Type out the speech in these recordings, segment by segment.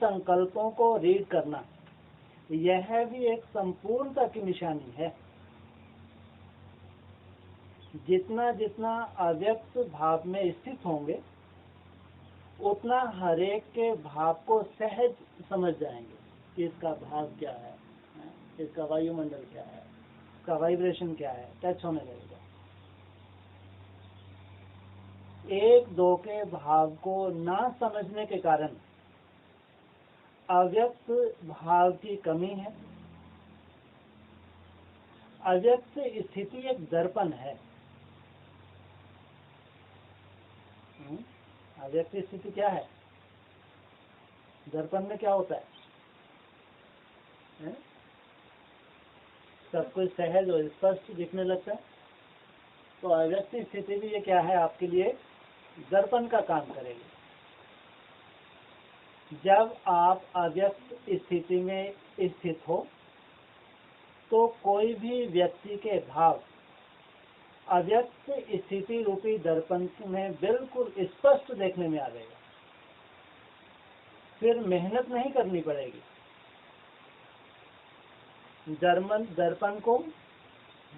संकल्पों को रीड करना, यह भी एक संपूर्णता की निशानी है। जितना जितना अव्यक्त भाव में स्थित होंगे उतना हरेक के भाव को सहज समझ जाएंगे कि इसका भाव क्या है, इसका वायुमंडल क्या है, इसका वाइब्रेशन क्या है, टच होने लगेगा। एक दो के भाव को ना समझने के कारण अव्यक्त भाव की कमी है। अव्यक्त स्थिति एक दर्पण है। अव्यक्त स्थिति क्या है? दर्पण में क्या होता है? सब कुछ सहज और स्पष्ट दिखने लगता है। तो अव्यक्त स्थिति भी ये क्या है? आपके लिए दर्पण का काम करेगी। जब आप अव्यक्त स्थिति में स्थित हो तो कोई भी व्यक्ति के भाव अव्यक्त स्थिति रूपी दर्पण में बिल्कुल स्पष्ट देखने में आ जाएगा। फिर मेहनत नहीं करनी पड़ेगी। दर्पण को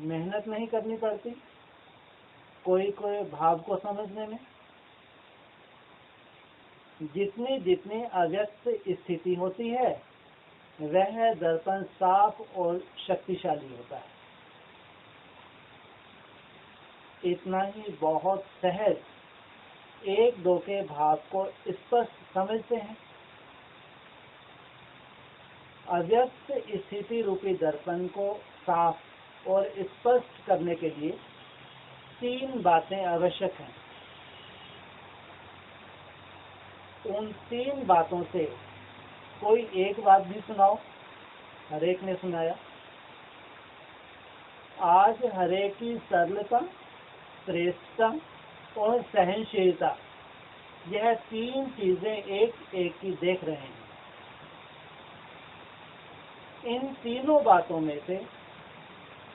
मेहनत नहीं करनी पड़ती कोई कोई भाव को समझने में। जितनी जितनी अव्यक्त स्थिति होती है वह दर्पण साफ और शक्तिशाली होता है। इतना ही बहुत सहज एक दो के भाव को स्पष्ट समझते हैं। अव्यक्त स्थिति रूपी दर्पण को साफ और स्पष्ट करने के लिए 3 बातें आवश्यक हैं। उन 3 बातों से कोई एक बात भी सुनाओ। हर एक ने सुनाया। आज हर एक की सरलता, श्रेष्ठता और सहनशीलता, यह 3 चीजें एक एक की देख रहे हैं। इन तीनों बातों में से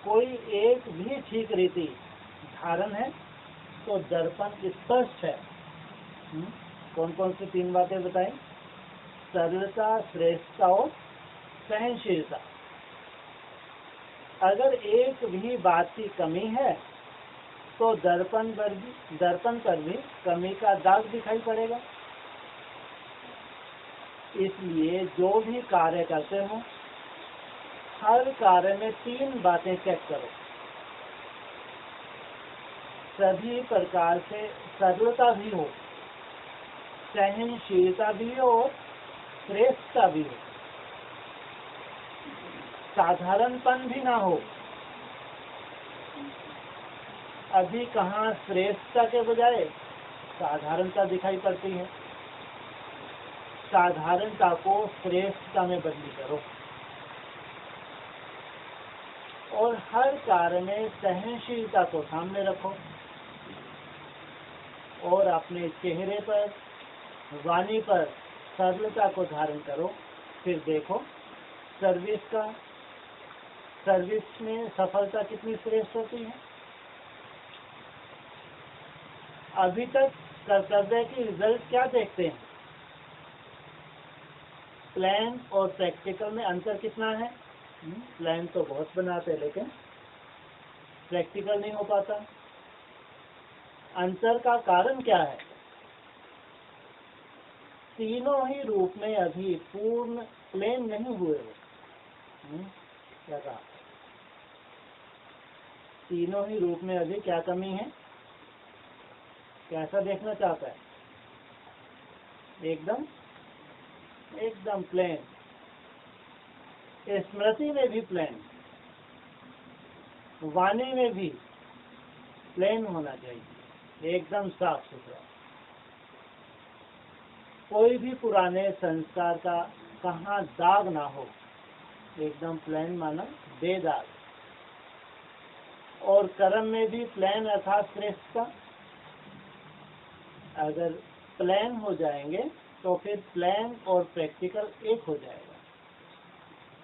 कोई एक भी ठीक रीति धारण है तो दर्पण स्पष्ट है। कौन कौन सी 3 बातें बताएं? सरलता, श्रेष्ठता और सहनशीलता। अगर एक भी बात की कमी है तो दर्पण पर भी कमी का दाग दिखाई पड़ेगा। इसलिए जो भी कार्य करते हो हर कार्य में 3 बातें चेक करो। सभी प्रकार से सरलता भी हो, सहनशीलता भी हो, श्रेष्ठता भी हो। साधारणपन भी ना हो। अभी कहाँ श्रेष्ठता के बजाय साधारणता दिखाई पड़ती है। साधारणता को श्रेष्ठता में बदली करो और हर कार्य में सहनशीलता को सामने रखो और अपने चेहरे पर, वाणी पर सरलता को धारण करो। फिर देखो सर्विस में सफलता कितनी श्रेष्ठ होती है। अभी तक कर्तव्य की रिजल्ट क्या देखते हैं? प्लान और प्रैक्टिकल में अंतर कितना है? प्लान तो बहुत बनाते हैं लेकिन प्रैक्टिकल नहीं हो पाता। अंतर का कारण क्या है? तीनों ही रूप में अभी पूर्ण प्लेन नहीं हुए हो। क्या कहा? तीनों ही रूप में अभी क्या कमी है? कैसा देखना चाहता है? एकदम प्लेन। स्मृति में भी प्लेन, वाणी में भी प्लेन होना चाहिए, एकदम साफ सुथरा। कोई भी पुराने संस्कार का कहाँ दाग ना हो, एकदम प्लेन माना बेदाग। और कर्म में भी प्लेन अर्थात श्रेष्ठता। अगर प्लान हो जाएंगे तो फिर प्लान और प्रैक्टिकल एक हो जाएगा।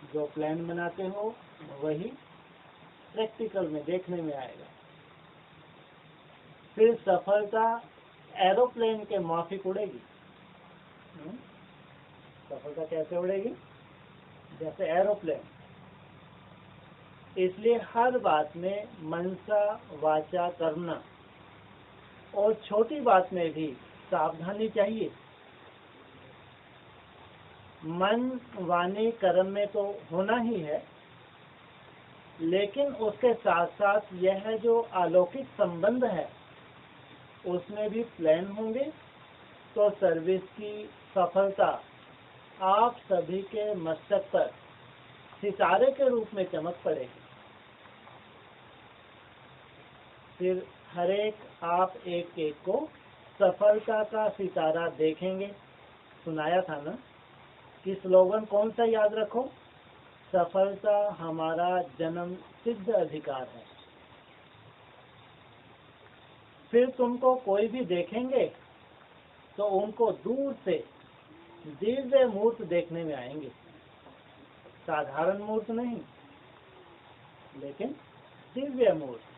जो प्लान बनाते हो वही प्रैक्टिकल में देखने में आएगा। फिर सफलता एरोप्लेन के माफिक उड़ेगी। सफलता कैसे उड़ेगी? जैसे एरोप्लेन। इसलिए हर बात में मनसा वाचा करना, और छोटी बात में भी सावधानी चाहिए। मन वाणी कर्म में तो होना ही है, लेकिन उसके साथ साथ यह जो अलौकिक संबंध है उसमें भी प्लान होंगे, तो सर्विस की सफलता आप सभी के मस्तक पर सितारे के रूप में चमक पड़ेगी। फिर हर एक आप एक एक को सफलता का सितारा देखेंगे। सुनाया था ना कि स्लोगन कौन सा याद रखो? सफलता हमारा जन्म सिद्ध अधिकार है। फिर तुमको कोई भी देखेंगे तो उनको दूर से दिव्य मूर्त देखने में आएंगे, साधारण मूर्त नहीं, लेकिन दिव्य मूर्त।